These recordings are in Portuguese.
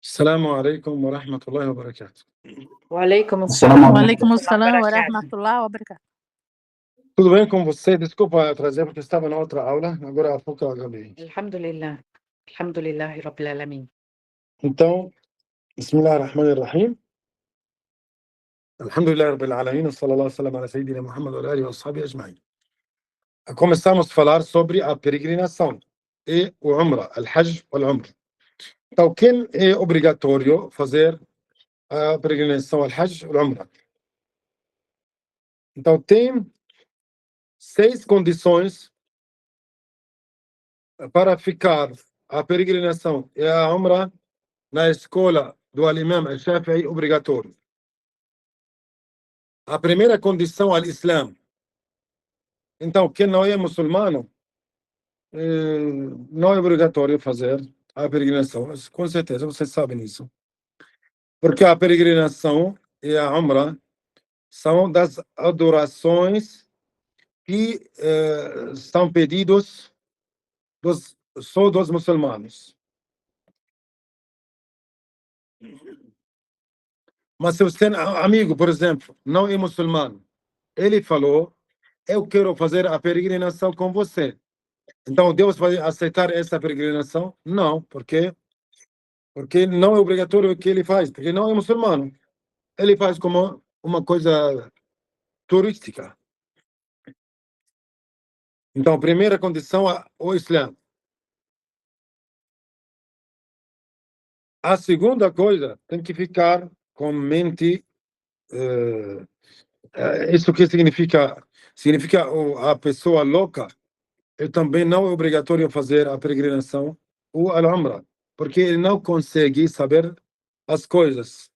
Assalamu alaikum wa rahmatullahi wa barakatuh. Waalaikum Assalamu assalam. alaikum. Walaikum assalam wa rahmatullahi wa barakatuh. Tudo bem com você? Desculpa atrasar porque estava na outra aula, agora há pouco eu acabei. Alhamdulillah. Alhamdulillahi Rabbil Alamin. Então, Bismillah ar-Rahman ar-Rahim. Alhamdulillah Rabbil Alamin, sallallahu alaihi wa sallam ala Sayyidina Muhammad wa alihi wa ashabihi ajma'in. Começamos a falar sobre a peregrinação e o Umrah, al-Hajj wal-Umrah. Então, quem é obrigatório fazer a peregrinação al-Hajj wal-Umrah? Então, tem 6 condições para ficar a peregrinação e a Umrah na escola do Imam al-Shafi'i obrigatório. A primeira condição é o Islã. Então, quem não é muçulmano, não é obrigatório fazer a peregrinação. Com certeza, vocês sabem isso. Porque a peregrinação e a Umrah são das adorações que são pedidos só dos muçulmanos. Mas se você, amigo, por exemplo, não é muçulmano, ele falou, eu quero fazer a peregrinação com você. Então, Deus vai aceitar essa peregrinação? Não, porque não é obrigatório que ele faz, porque não é muçulmano. Ele faz como uma coisa turística. Então, a primeira condição é o Islã. A segunda coisa, tem que ficar com mente. Isso que significa? Significa a pessoa louca. Ele também não é obrigatório fazer a peregrinação ou a Umrah, porque ele não consegue saber as coisas.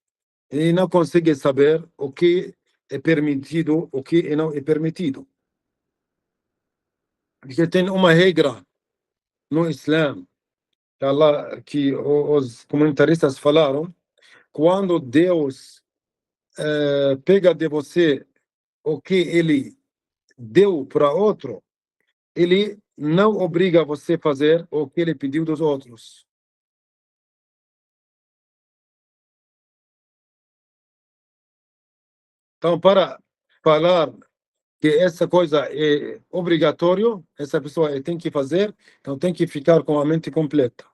Ele não consegue saber o que é permitido, o que não é permitido. Porque tem uma regra no Islã que os comentaristas falaram: quando Deus pega de você o que ele deu para outro, ele não obriga você a fazer o que ele pediu dos outros. Então, para falar que essa coisa é obrigatório, essa pessoa tem que fazer, então tem que ficar com a mente completa.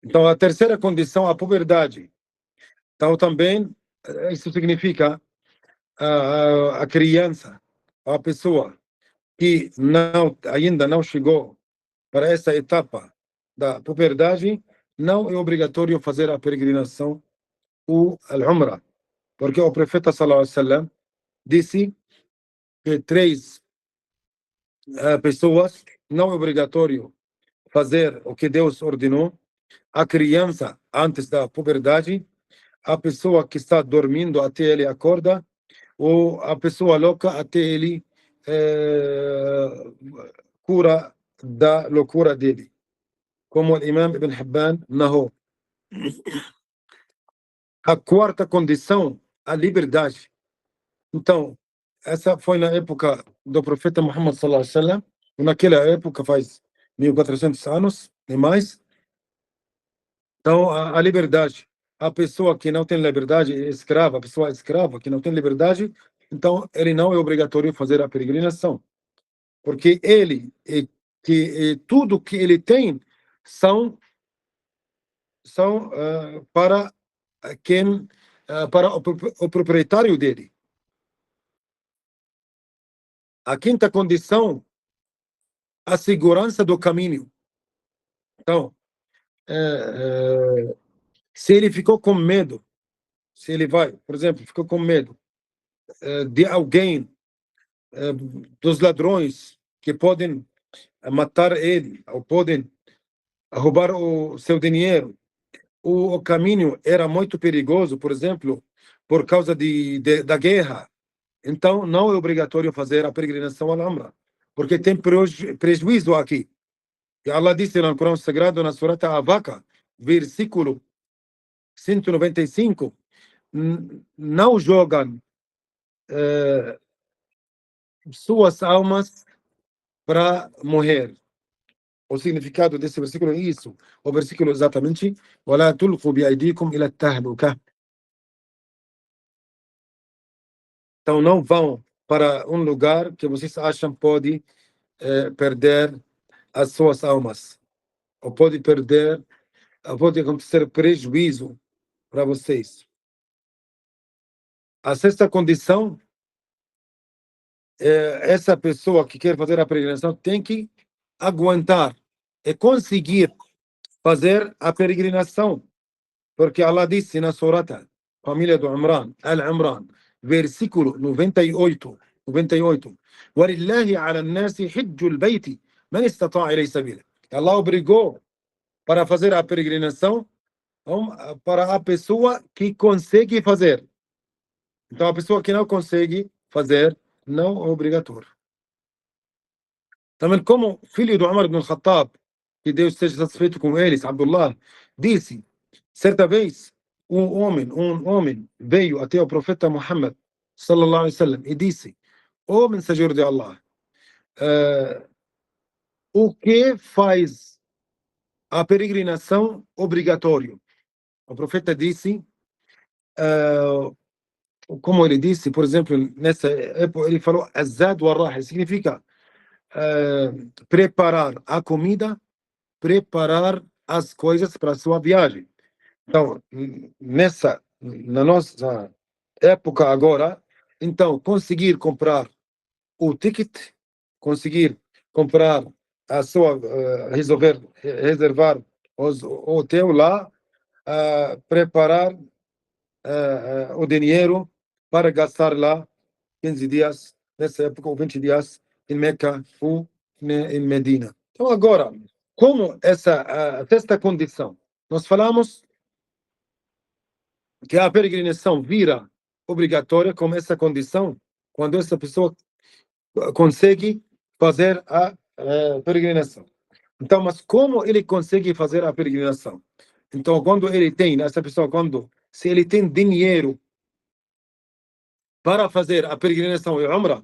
Então, a terceira condição é a puberdade. Então, também, isso significa a criança, a pessoa que ainda não chegou para essa etapa da puberdade, não é obrigatório fazer a peregrinação ou a Umrah, porque o profeta sallallahu alaihi wasallam disse que 3 pessoas não é obrigatório fazer o que Deus ordenou: a criança antes da puberdade, a pessoa que está dormindo até ele acorda, ou a pessoa louca até ele cura da loucura dele, como o Imam Ibn Hibban narrou. A quarta condição, a liberdade. Então, essa foi na época do profeta Muhammad sallallahu alaihi wasallam. Naquela época faz 1400 anos e mais. Então, a liberdade, a pessoa que não tem liberdade é escrava, a pessoa escrava que não tem liberdade, então ele não é obrigatório fazer a peregrinação, porque tudo que ele tem são para quem, para o proprietário dele. A quinta condição, a segurança do caminho. Então, se ele ficou com medo, se ele vai, por exemplo, ficou com medo de alguém, dos ladrões que podem matar ele, ou podem roubar o seu dinheiro, o caminho era muito perigoso, por exemplo, por causa da guerra, então não é obrigatório fazer a peregrinação à Umrah, porque tem prejuízo aqui. E Allah disse no Corão Sagrado, na Surata Al-Vaca, versículo 195, não jogam suas almas para morrer. O significado desse versículo é isso. O versículo exatamente: وَلَا تُلْقُوا بِأَيْدِيكُمْ إِلَى التَّهْلُكَةِ. Então não vão para um lugar que vocês acham pode perder as suas almas, ou pode acontecer prejuízo para vocês. A sexta condição é essa pessoa que quer fazer a peregrinação tem que aguentar e conseguir fazer a peregrinação, porque Allah disse na surata família do Imran, Al-Imran, versículo 98, وَلِلَّهِ عَلَى النَّاسِ حِجُّ الْبَيْتِ مَنِ اسْتَطَاعَ إِلَيْهِ سَبِيلًا. Allah obrigou para fazer a peregrinação para a pessoa que consegue fazer. Então a pessoa que não consegue fazer não é obrigatório. Também como filho do Umar ibn al-Khattab, que Deus esteja satisfeito com eles, Abdullah, disse, certa vez, um homem veio até o profeta Muhammad, sallallahu alaihi wasallam, e disse: "Ó mensageiro de Allah, o que faz a peregrinação obrigatório?" O profeta disse, como ele disse, por exemplo, nessa época, ele falou: "Azad wa rahil", significa preparar a comida, preparar as coisas para a sua viagem. Então, na nossa época agora, então, conseguir comprar o ticket, conseguir comprar a sua, reservar o hotel lá, preparar o dinheiro para gastar lá 15 dias, nessa época, ou 20 dias, em Meca ou em Medina. Então, agora, como essa sexta condição, nós falamos que a peregrinação vira obrigatória como essa condição, quando essa pessoa consegue fazer a peregrinação. Então, mas como ele consegue fazer a peregrinação? Então, quando ele tem, essa pessoa, se ele tem dinheiro para fazer a peregrinação e Umrah,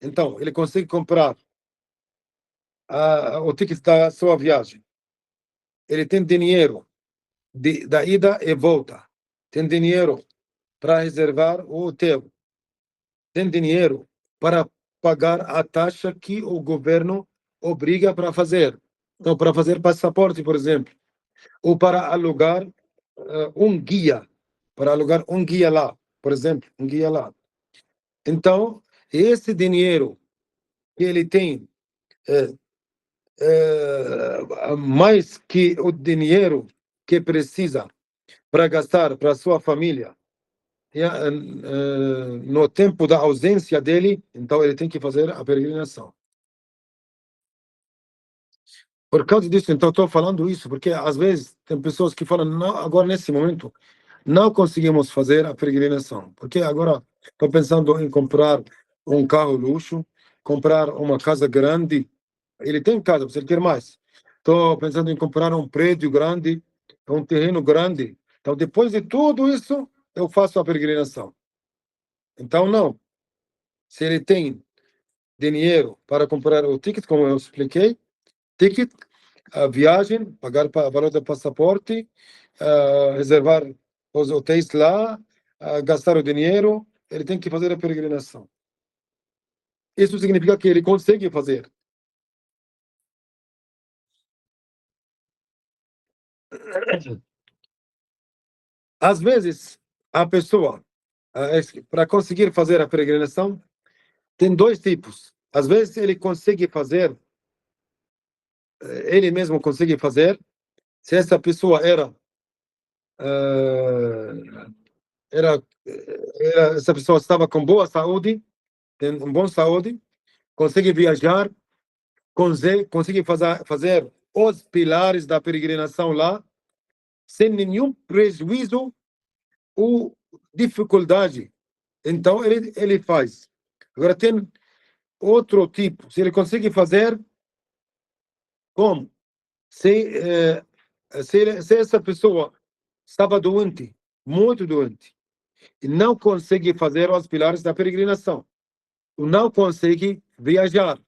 então ele consegue comprar o ticket da sua viagem. Ele tem dinheiro da ida e volta. Tem dinheiro para reservar o hotel. Tem dinheiro para pagar a taxa que o governo obriga para fazer. Então, para fazer passaporte, por exemplo, ou para alugar um guia, lá, por exemplo, um guia lá. Então, esse dinheiro que ele tem, mais que o dinheiro que precisa para gastar para sua família, no tempo da ausência dele, então ele tem que fazer a peregrinação. Por causa disso, então estou falando isso, porque às vezes tem pessoas que falam: "Não, agora nesse momento não conseguimos fazer a peregrinação, porque agora estou pensando em comprar um carro luxo, comprar uma casa grande." Ele tem casa, você quer mais. Estou pensando em comprar um prédio grande, um terreno grande. Então, depois de tudo isso, eu faço a peregrinação. Então, não. Se ele tem dinheiro para comprar o ticket, como eu expliquei, ticket, a viagem, pagar o valor do passaporte, reservar os hotéis lá, gastar o dinheiro, ele tem que fazer a peregrinação. Isso significa que ele consegue fazer. Às vezes, a pessoa, para conseguir fazer a peregrinação, tem dois tipos. Às vezes, ele consegue fazer, ele mesmo consegue fazer, se essa pessoa essa pessoa estava com boa saúde, tem uma boa saúde, consegue viajar, consegue fazer os pilares da peregrinação lá, sem nenhum prejuízo ou dificuldade. Então, ele faz. Agora, tem outro tipo. Se ele consegue fazer, como? Se essa pessoa estava doente, muito doente, e não consegue fazer os pilares da peregrinação, não consegue viajar,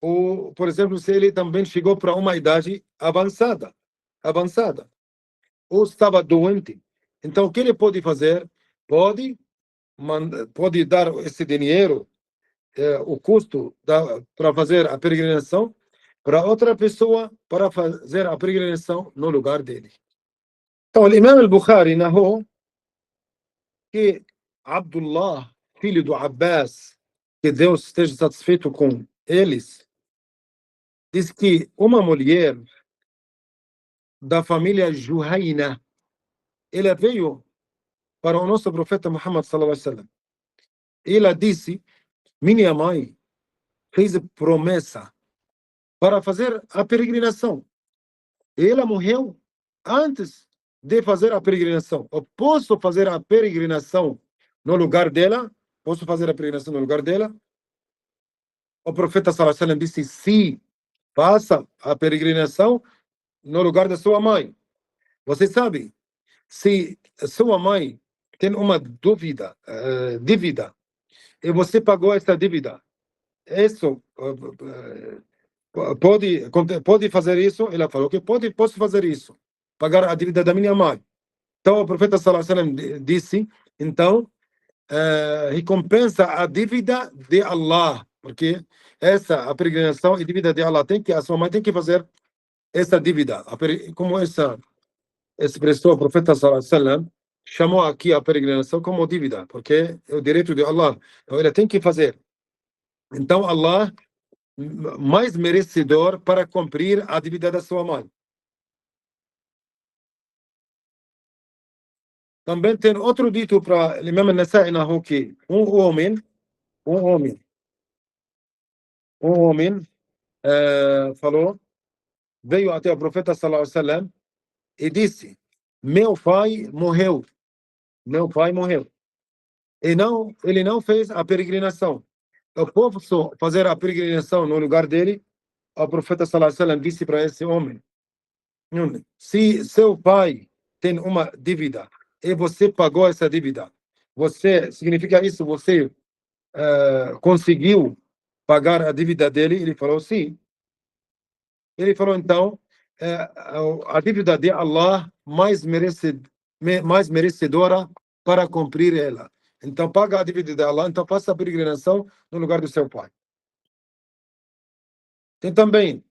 Ou, por exemplo, se ele também chegou para uma idade avançada, ou estava doente. Então, o que ele pode fazer? Pode dar esse dinheiro, o custo para fazer a peregrinação, para outra pessoa para fazer a peregrinação no lugar dele. Então, o Imam al-Bukhari narrou que Abdullah, filho do Abbas, que Deus esteja satisfeito com eles, diz que uma mulher da família Juhayna, ela veio para o nosso profeta Muhammad sallallahu alaihi wasallam. Ela disse: minha mãe fez promessa para fazer a peregrinação. Ela morreu antes de fazer a peregrinação. Eu posso fazer a peregrinação no lugar dela? Posso fazer a peregrinação no lugar dela? O profeta sallallahu alaihi wasallam disse: sim, faça a peregrinação no lugar da sua mãe. Você sabe, se sua mãe tem uma dívida, e você pagou essa dívida, isso pode fazer isso? Ela falou que posso fazer isso, pagar a dívida da minha mãe. Então o profeta sallallahu alaihi wasallam disse, então recompensa a dívida de Allah, porque a peregrinação é dívida de Allah, a sua mãe tem que fazer essa dívida. Como essa expressou o profeta sallallahu alaihi wasallam, chamou aqui a peregrinação como dívida, porque é o direito de Allah. Então ele tem que fazer. Então Allah mais merecedor para cumprir a dívida da sua mãe. Também tem outro dito para o Imam An-Nasa'i narrou que um homem falou, veio até o profeta sallallahu alaihi wasallam e disse: meu pai morreu. E ele não fez a peregrinação. Eu posso fazer a peregrinação no lugar dele? O profeta sallallahu alaihi wasallam disse para esse homem: se seu pai tem uma dívida e você pagou essa dívida, significa isso, você conseguiu pagar a dívida dele? Ele falou sim. Ele falou então, a dívida de Allah mais merecedora para cumprir ela. Então paga a dívida de Allah, então faça a peregrinação no lugar do seu pai. Tem também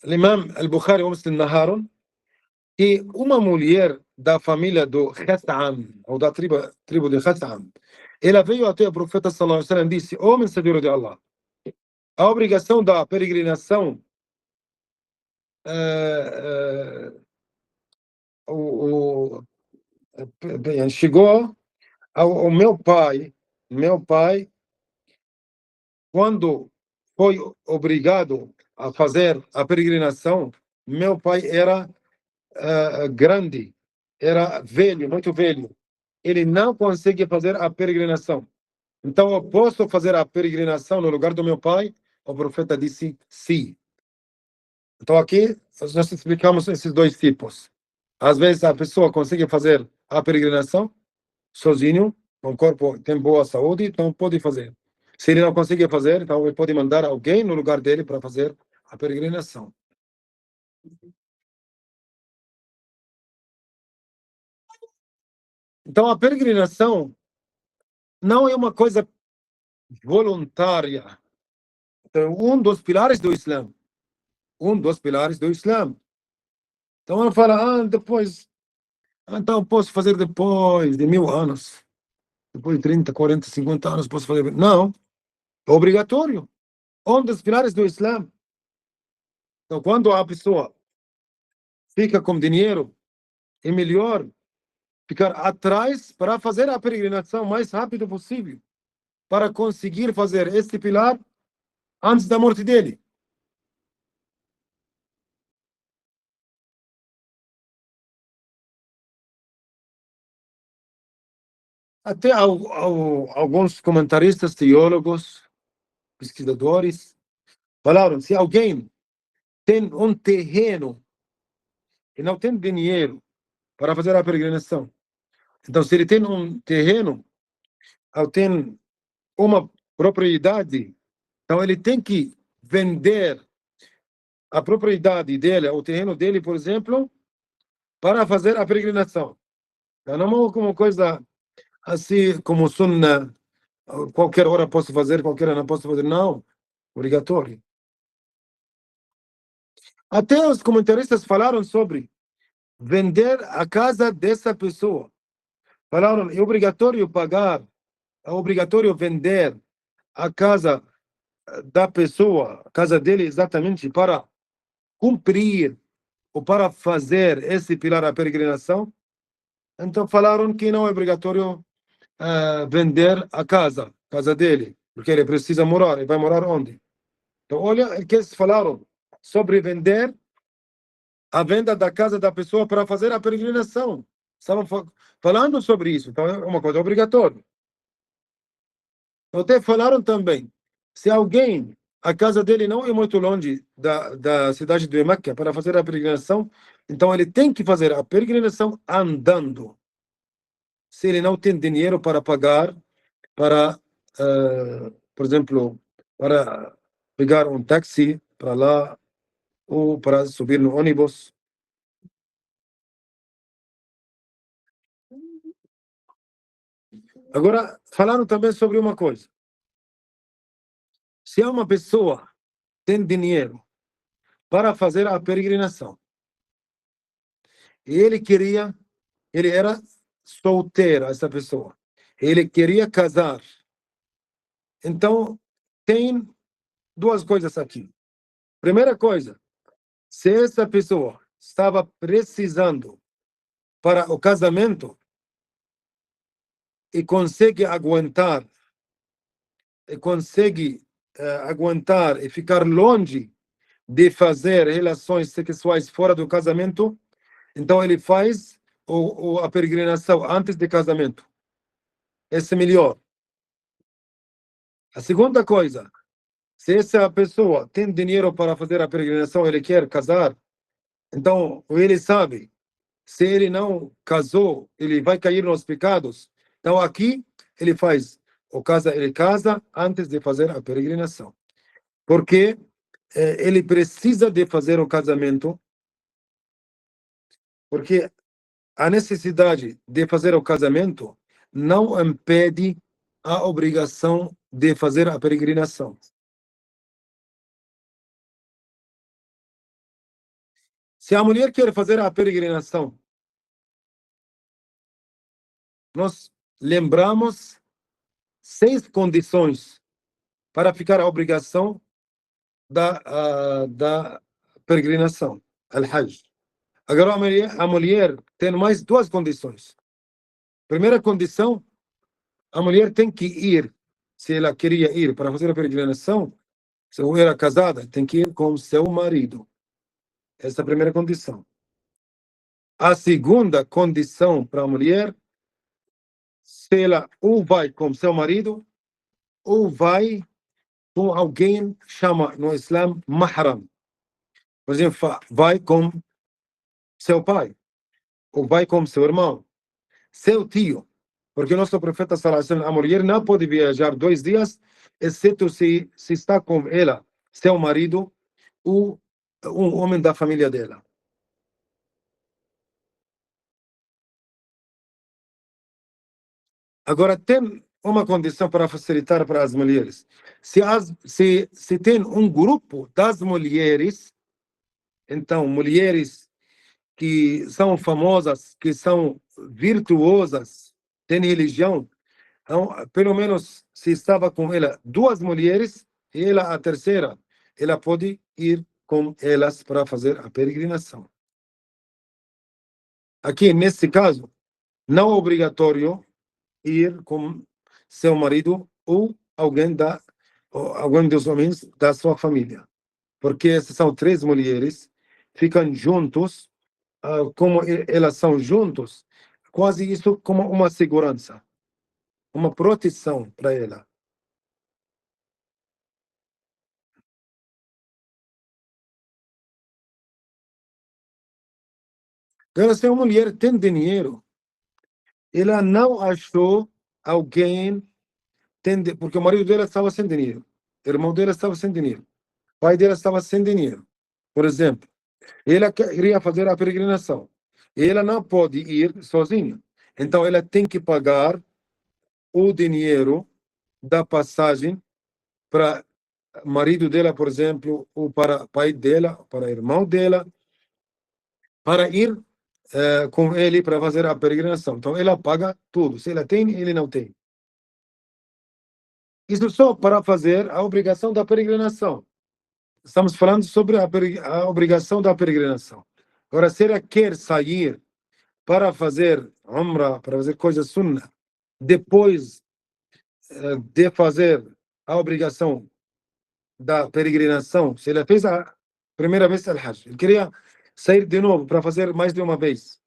o Imam al-Bukhari Muslim narraram que uma mulher da família do Khatham, ou da tribo de Khatham, ela veio até o profeta sallallahu alaihi wasallam e disse: ó mensageiro de Allah, a obrigação da peregrinação chegou ao meu pai. Quando foi obrigado a fazer a peregrinação, meu pai era grande, era velho, muito velho. Ele não consegue fazer a peregrinação. Então, eu posso fazer a peregrinação no lugar do meu pai? O profeta disse sim. Então, aqui nós explicamos esses dois tipos. Às vezes, a pessoa consegue fazer a peregrinação sozinho, o corpo tem boa saúde, então pode fazer. Se ele não consegue fazer, então ele pode mandar alguém no lugar dele para fazer a peregrinação. Então, a peregrinação não é uma coisa voluntária. Então, um dos pilares do Islã. Então, ela fala, depois, então posso fazer depois de 1000 anos. Depois de 30, 40, 50 anos posso fazer. Não, é obrigatório. Um dos pilares do Islã. Então, quando a pessoa fica com dinheiro, é melhor ficar atrás para fazer a peregrinação o mais rápido possível, para conseguir fazer este pilar antes da morte dele. Até alguns comentaristas, teólogos, pesquisadores, falaram: se alguém tem um terreno e não tem dinheiro para fazer a peregrinação, então se ele tem um terreno ou tem uma propriedade, então ele tem que vender a propriedade dele, o terreno dele, por exemplo, para fazer a peregrinação. Então, não é como coisa assim, como sunna, qualquer hora posso fazer, qualquer hora não posso fazer, não. Obrigatório. Até os comentaristas falaram sobre vender a casa dessa pessoa. Falaram, é obrigatório pagar, é obrigatório vender a casa da pessoa, a casa dele, exatamente para cumprir ou para fazer esse pilar a peregrinação. Então falaram que não é obrigatório vender a casa dele, porque ele precisa morar. Ele vai morar onde? Então olha o que eles falaram sobre vender a venda da casa da pessoa para fazer a peregrinação. Estavam falando sobre isso. Então é uma coisa obrigatória. Até falaram também, se alguém, a casa dele não é muito longe da cidade de Meca para fazer a peregrinação, então ele tem que fazer a peregrinação andando. Se ele não tem dinheiro para pagar, para, por exemplo, para pegar um táxi para lá ou para subir no ônibus. Agora, falaram também sobre uma coisa. Se uma pessoa tem dinheiro para fazer a peregrinação, e ele era solteiro, essa pessoa, ele queria casar, então tem duas coisas aqui. Primeira coisa, se essa pessoa estava precisando para o casamento e consegue aguentar, e ficar longe de fazer relações sexuais fora do casamento, então ele faz a peregrinação antes do casamento. Esse é melhor. A segunda coisa, se essa pessoa tem dinheiro para fazer a peregrinação, ele quer casar, então ele sabe, se ele não casou, ele vai cair nos pecados. Então aqui ele ele casa antes de fazer a peregrinação. Porque ele precisa de fazer o casamento, porque a necessidade de fazer o casamento não impede a obrigação de fazer a peregrinação. Se a mulher quer fazer a peregrinação, nós lembramos 6 condições para ficar a obrigação da peregrinação, al-Hajj. Agora a mulher tem mais 2 condições. Primeira condição, a mulher tem que ir, se ela queria ir para fazer a peregrinação, se ela era casada, tem que ir com seu marido. Essa é a primeira condição. A segunda condição para a mulher, se ela ou vai com seu marido, ou vai com alguém que chama no Islã mahram. Por exemplo, vai com seu pai, ou vai com seu irmão, seu tio. Porque o nosso profeta, a mulher não pode viajar 2 dias, exceto se está com ela, seu marido, ou um homem da família dela. Agora, tem uma condição para facilitar para as mulheres. Se tem um grupo das mulheres, então, mulheres que são famosas, que são virtuosas, têm religião, então, pelo menos se estava com ela 2 mulheres, e ela a terceira, ela pode ir com elas para fazer a peregrinação. Aqui, nesse caso, não é obrigatório ir com seu marido ou alguém dos homens da sua família, porque essas são 3 mulheres, ficam juntos, como elas são juntos, quase isso como uma segurança, uma proteção para ela. Agora, se a mulher tem dinheiro, ela não achou alguém, porque o marido dela estava sem dinheiro, o irmão dela estava sem dinheiro. pai dela estava sem dinheiro. Por exemplo, ela queria fazer a peregrinação. Ela não pode ir sozinha. Então, ela tem que pagar o dinheiro da passagem para marido dela, por exemplo, ou para pai dela, para irmão dela, para ir com ele para fazer a peregrinação. Então, ela paga tudo. Se ela tem, ele não tem. Isso só para fazer a obrigação da peregrinação. Estamos falando sobre a obrigação da peregrinação. Agora, se ela quer sair para fazer Umrah, para fazer coisa sunnah, depois de fazer a obrigação da peregrinação, se ela fez a primeira vez al-Hajj, ele queria sair de novo para fazer mais de uma vez.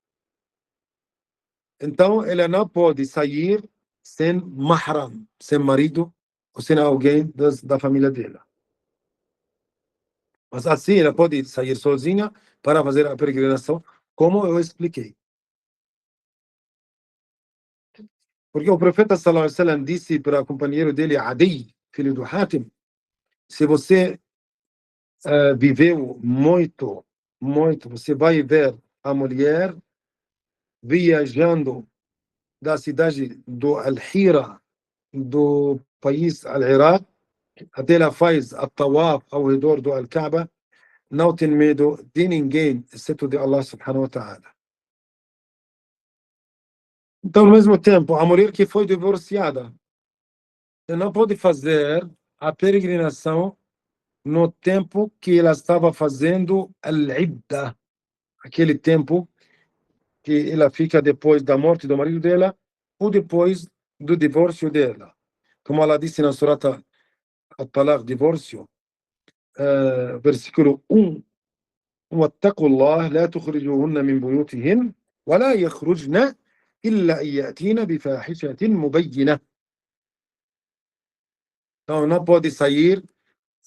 Então, ela não pode sair sem mahram, sem marido ou sem alguém da família dela. Mas assim, ela pode sair sozinha para fazer a peregrinação, como eu expliquei. Porque o profeta sallallahu alaihi wasallam disse para o companheiro dele, Adi, filho do Hatim, se você viveu muito, você vai ver a mulher viajando da cidade do Al-Hira, do país Al-Iraq, até ela faz a tawaf ao redor do Al-Kaaba, não tem medo de ninguém, exceto de Allah subhanahu wa ta'ala. Então, ao mesmo tempo, a mulher que foi divorciada, não pode fazer a peregrinação no tempo que ela estava fazendo al-idda, aquele tempo que ela fica depois da morte do marido dela ou depois do divórcio dela. Como ela disse na surata At-Talaq, divórcio, versículo 1, واتقوا الله لا تخرجوهن من بيوتهن ولا يخرجن إلا أن يأتين بفاحشة مبينة. Então, não pode sair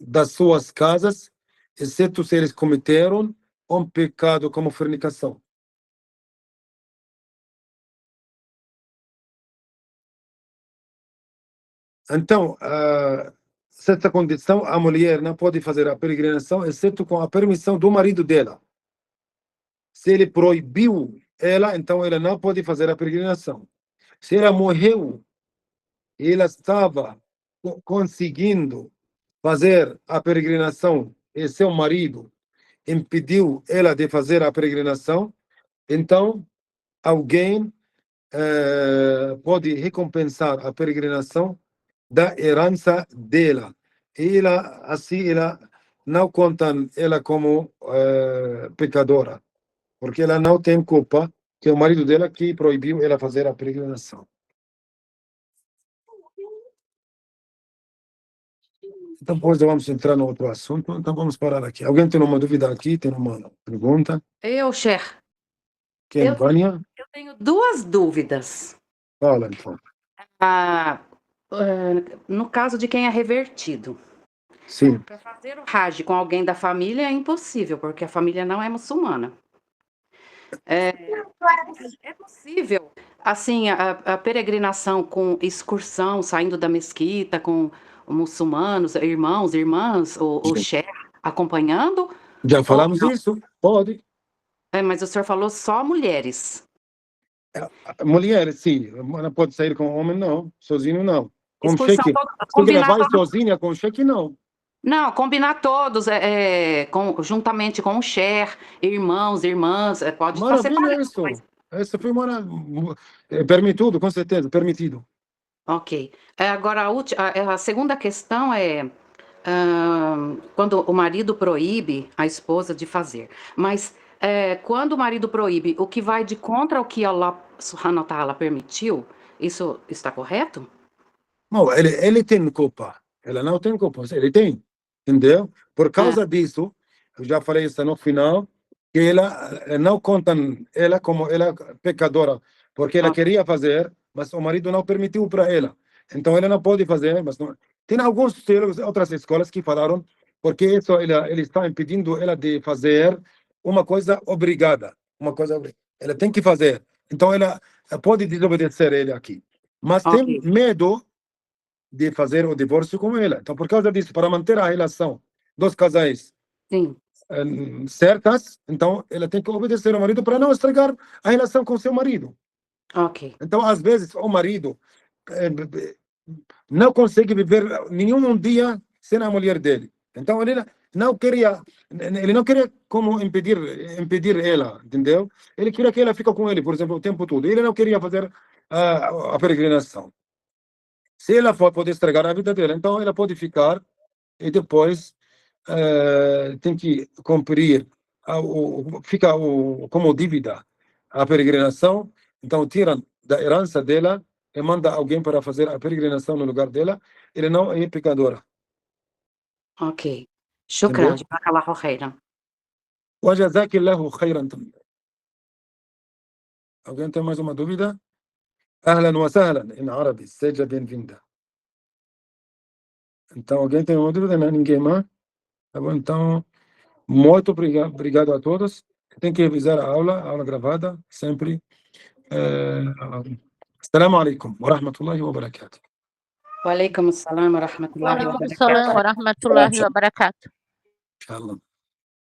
das suas casas, exceto se eles cometeram um pecado como fornicação. Então, certa condição, a mulher não pode fazer a peregrinação, exceto com a permissão do marido dela. Se ele proibiu ela, então ela não pode fazer a peregrinação. Se ela morreu, ela estava conseguindo fazer a peregrinação e seu marido impediu ela de fazer a peregrinação, então alguém pode recompensar a peregrinação da herança dela. E ela, assim, ela não contam ela como pecadora, porque ela não tem culpa, que é o marido dela que proibiu ela fazer a peregrinação. Então, depois vamos entrar no outro assunto. Então, vamos parar aqui. Alguém tem uma dúvida aqui? Tem uma pergunta? Eu, Sheikh, Quem, Vânia? eu tenho duas dúvidas. Fala, então. No caso de quem é revertido. Sim. Para fazer o Hajj com alguém da família é impossível, porque a família não é muçulmana. É possível, assim, a peregrinação com excursão, saindo da mesquita, com muçulmanos, irmãos, irmãs, o sheikh acompanhando? Já falamos isso? Pode. Mas o senhor falou só mulheres. Mulher, sim. Não pode sair com homem, não. Sozinho, não. Com Excursão cheque. Se ela vai sozinha com cheque, não. Não, combinar todos, juntamente com o sheikh, irmãos, irmãs, pode estar Maravilha separado. isso. Isso foi permitido, com certeza, permitido. Ok. Agora, a segunda questão é quando o marido proíbe a esposa de fazer. Mas quando o marido proíbe o que vai de contra o que Allah Subhanahu wa Ta'ala permitiu, isso está correto? Não, ele tem culpa. Ela não tem culpa, ele tem. Entendeu? Por causa disso, eu já falei isso no final, que ela não conta ela como ela pecadora, porque ela queria fazer, mas o marido não permitiu para ela. Então ela não pode fazer, mas não... Tem alguns teólogos, outras escolas que falaram, porque isso ele está impedindo ela de fazer uma coisa obrigada, ela tem que fazer. Então ela pode desobedecer ele aqui, mas tem medo de fazer o divórcio com ela. Então, por causa disso, para manter a relação dois casais Sim. certas, então ela tem que obedecer ao marido para não estragar a relação com seu marido. Ok. Então, às vezes, o marido não consegue viver nenhum dia sem a mulher dele. Então, ele não queria como impedir ela, entendeu? Ele queria que ela fique com ele, por exemplo, o tempo todo. Ele não queria fazer a peregrinação. Se ela for poder estragar a vida dela, então ela pode ficar e depois tem que cumprir, fica como dívida a peregrinação, então tira da herança dela e manda alguém para fazer a peregrinação no lugar dela, ele não é pecadora, Ok. شكرا. entendeu? جزاك الله خيرا. وجزاك الله خيرا também. Alguém tem mais uma dúvida? أهلا وسهلا em árabe, seja bem-vinda. Então, alguém tem uma dúvida? Não, ninguém mais? Tá bom, então, muito obrigado a todos. Tem que revisar a aula gravada, sempre. السلام عليكم ورحمة الله وبركاته. وعليكم السلام ورحمة الله وعليكم وبركاته. السلام ورحمة الله وبركاته. إن شاء الله.